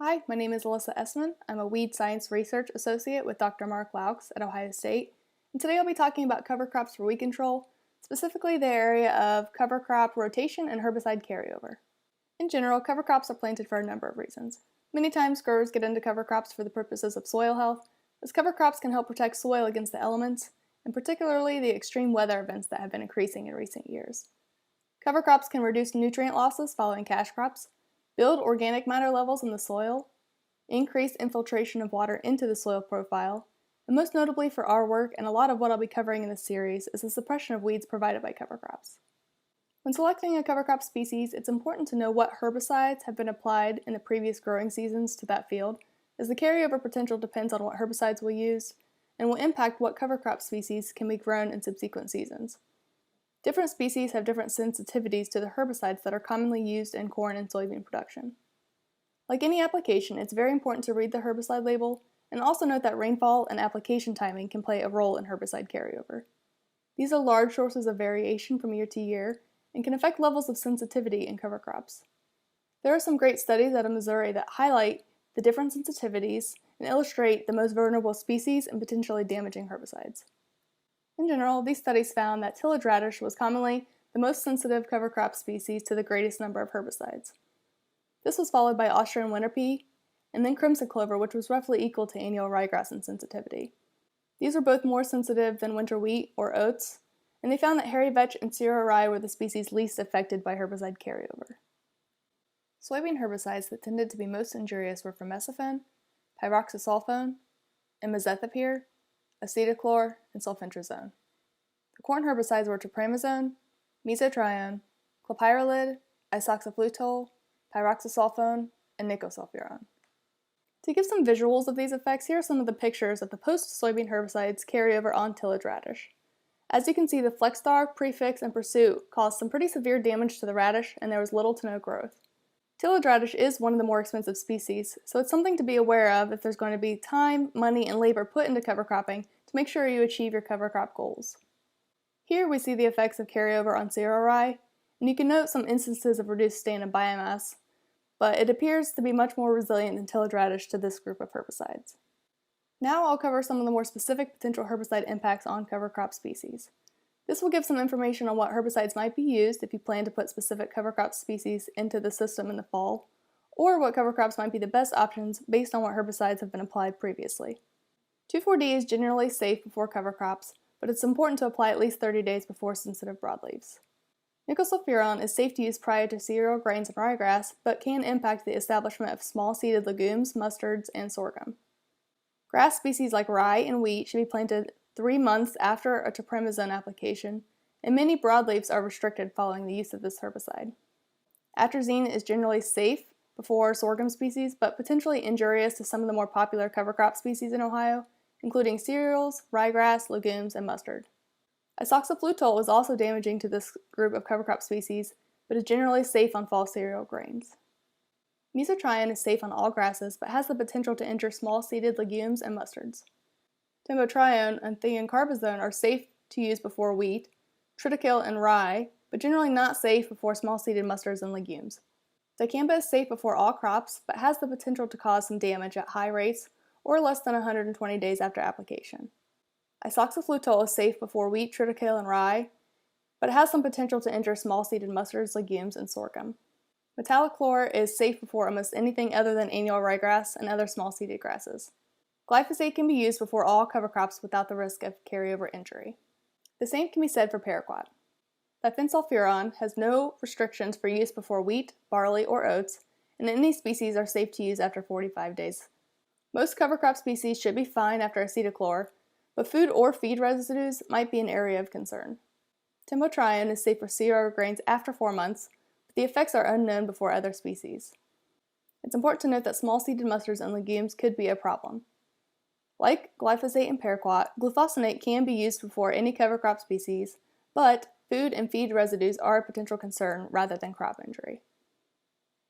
Hi, my name is Alyssa Essman. I'm a Weed Science Research Associate with Dr. Mark Laux at Ohio State, and today I'll be talking about cover crops for weed control, specifically the area of cover crop rotation and herbicide carryover. In general, cover crops are planted for a number of reasons. Many times growers get into cover crops for the purposes of soil health, as cover crops can help protect soil against the elements, and particularly the extreme weather events that have been increasing in recent years. Cover crops can reduce nutrient losses following cash crops, build organic matter levels in the soil, increase infiltration of water into the soil profile, and most notably for our work and a lot of what I'll be covering in this series is the suppression of weeds provided by cover crops. When selecting a cover crop species, it's important to know what herbicides have been applied in the previous growing seasons to that field, as the carryover potential depends on what herbicides we use and will impact what cover crop species can be grown in subsequent seasons. Different species have different sensitivities to the herbicides that are commonly used in corn and soybean production. Like any application, it's very important to read the herbicide label and also note that rainfall and application timing can play a role in herbicide carryover. These are large sources of variation from year to year and can affect levels of sensitivity in cover crops. There are some great studies out of Missouri that highlight the different sensitivities and illustrate the most vulnerable species and potentially damaging herbicides. In general, these studies found that tillage radish was commonly the most sensitive cover crop species to the greatest number of herbicides. This was followed by Austrian winter pea, and then crimson clover, which was roughly equal to annual ryegrass in sensitivity. These were both more sensitive than winter wheat or oats, and they found that hairy vetch and cereal rye were the species least affected by herbicide carryover. Soybean herbicides that tended to be most injurious were formesafen, pyroxasulfone, imazethapyr, acetochlor, and sulfentrazone. The corn herbicides were tropramazone, mesotrione, clopyralid, isoxaflutol, pyroxasulfone, and nicosulfuron. To give some visuals of these effects, here are some of the pictures of the post-soybean herbicides carryover on tillage radish. As you can see, the Flexstar, Prefix, and Pursuit caused some pretty severe damage to the radish, and there was little to no growth. Tillage radish is one of the more expensive species, so it's something to be aware of if there's going to be time, money, and labor put into cover cropping to make sure you achieve your cover crop goals. Here we see the effects of carryover on cereal rye, and you can note some instances of reduced stand and biomass, but it appears to be much more resilient than tillage radish to this group of herbicides. Now I'll cover some of the more specific potential herbicide impacts on cover crop species. This will give some information on what herbicides might be used if you plan to put specific cover crop species into the system in the fall, or what cover crops might be the best options based on what herbicides have been applied previously. 2,4-D is generally safe before cover crops, but it's important to apply at least 30 days before sensitive broadleaves. Nicosulfuron is safe to use prior to cereal grains and ryegrass, but can impact the establishment of small-seeded legumes, mustards, and sorghum. Grass species like rye and wheat should be planted 3 months after a tropramazone application, and many broadleaves are restricted following the use of this herbicide. Atrazine is generally safe before sorghum species, but potentially injurious to some of the more popular cover crop species in Ohio, including cereals, ryegrass, legumes, and mustard. Isoxaflutol is also damaging to this group of cover crop species, but is generally safe on fall cereal grains. Mesotrione is safe on all grasses, but has the potential to injure small-seeded legumes and mustards. Timbotrione and thiocarbazone are safe to use before wheat, triticale, and rye, but generally not safe before small-seeded mustards and legumes. Dicamba is safe before all crops, but has the potential to cause some damage at high rates or less than 120 days after application. Isoxaflutol is safe before wheat, triticale, and rye, but it has some potential to injure small-seeded mustards, legumes, and sorghum. Metallochlor is safe before almost anything other than annual ryegrass and other small-seeded grasses. Glyphosate can be used before all cover crops without the risk of carryover injury. The same can be said for paraquat. Difensulfuron has no restrictions for use before wheat, barley, or oats, and any species are safe to use after 45 days. Most cover crop species should be fine after acetochlor, but food or feed residues might be an area of concern. Timbotrione is safe for cereal grains after 4 months, but the effects are unknown before other species. It's important to note that small-seeded mustards and legumes could be a problem. Like glyphosate and paraquat, glufosinate can be used before any cover crop species, but food and feed residues are a potential concern rather than crop injury.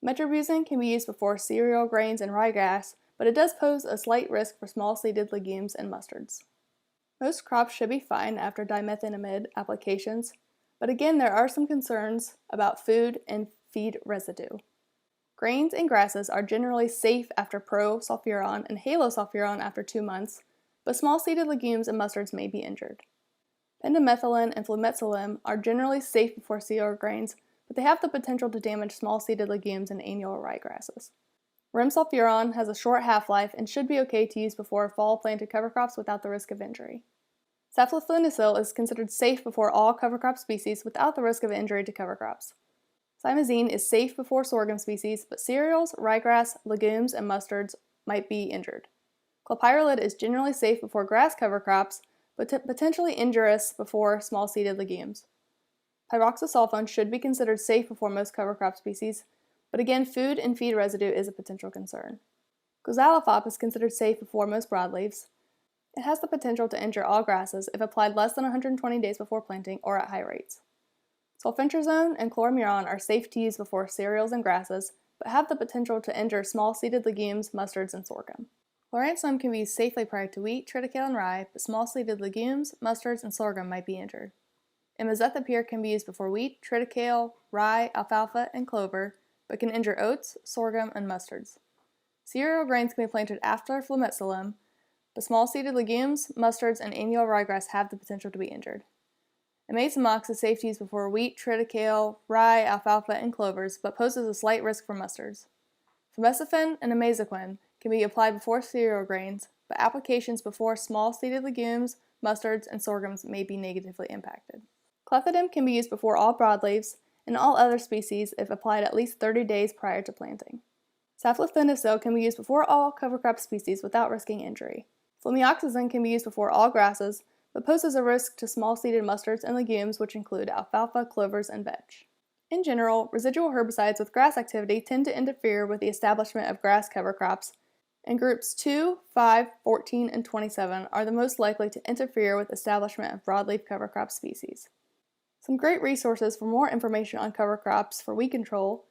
Metribuzin can be used before cereal grains and ryegrass, but it does pose a slight risk for small-seeded legumes and mustards. Most crops should be fine after dimethenamide applications, but again there are some concerns about food and feed residue. Grains and grasses are generally safe after prosulfuron and halosulfuron after 2 months, but small-seeded legumes and mustards may be injured. Pendimethalin and flumetzylim are generally safe before cereal grains, but they have the potential to damage small-seeded legumes and annual ryegrasses. Rimsulfuron has a short half-life and should be okay to use before fall planted cover crops without the risk of injury. Saflufenicil is considered safe before all cover crop species without the risk of injury to cover crops. Simazine is safe before sorghum species, but cereals, ryegrass, legumes, and mustards might be injured. Clopyralid is generally safe before grass cover crops, but potentially injurious before small-seeded legumes. Pyroxasulfone should be considered safe before most cover crop species, but again, food and feed residue is a potential concern. Gozalifop is considered safe before most broadleaves. It has the potential to injure all grasses if applied less than 120 days before planting or at high rates. Sulfentrazone and chloromuron are safe to use before cereals and grasses, but have the potential to injure small-seeded legumes, mustards, and sorghum. Chlorantzone can be used safely prior to wheat, triticale, and rye, but small-seeded legumes, mustards, and sorghum might be injured. Imazethapyr can be used before wheat, triticale, rye, alfalfa, and clover, but can injure oats, sorghum, and mustards. Cereal grains can be planted after flumetzylim, but small-seeded legumes, mustards, and annual ryegrass have the potential to be injured. Imazamox is safe to use before wheat, triticale, rye, alfalfa, and clovers, but poses a slight risk for mustards. Fameciphen and imazaquin can be applied before cereal grains, but applications before small-seeded legumes, mustards, and sorghums may be negatively impacted. Clethodim can be used before all broadleaves and all other species if applied at least 30 days prior to planting. Saflufenicil can be used before all cover crop species without risking injury. Flumioxazin can be used before all grasses, but poses a risk to small-seeded mustards and legumes, which include alfalfa, clovers, and vetch. In general, residual herbicides with grass activity tend to interfere with the establishment of grass cover crops, and groups 2, 5, 14, and 27 are the most likely to interfere with establishment of broadleaf cover crop species. Some great resources for more information on cover crops for weed control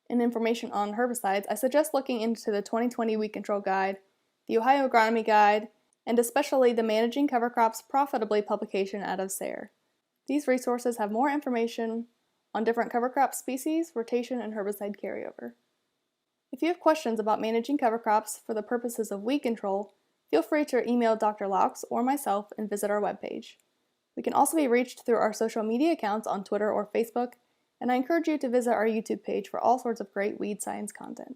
and information on herbicides, I suggest looking into the 2020 Weed Control Guide, the Ohio Agronomy Guide, and especially the Managing Cover Crops Profitably publication out of SARE. These resources have more information on different cover crop species, rotation, and herbicide carryover. If you have questions about managing cover crops for the purposes of weed control, feel free to email Dr. Laux or myself and visit our webpage. We can also be reached through our social media accounts on Twitter or Facebook, and I encourage you to visit our YouTube page for all sorts of great weed science content.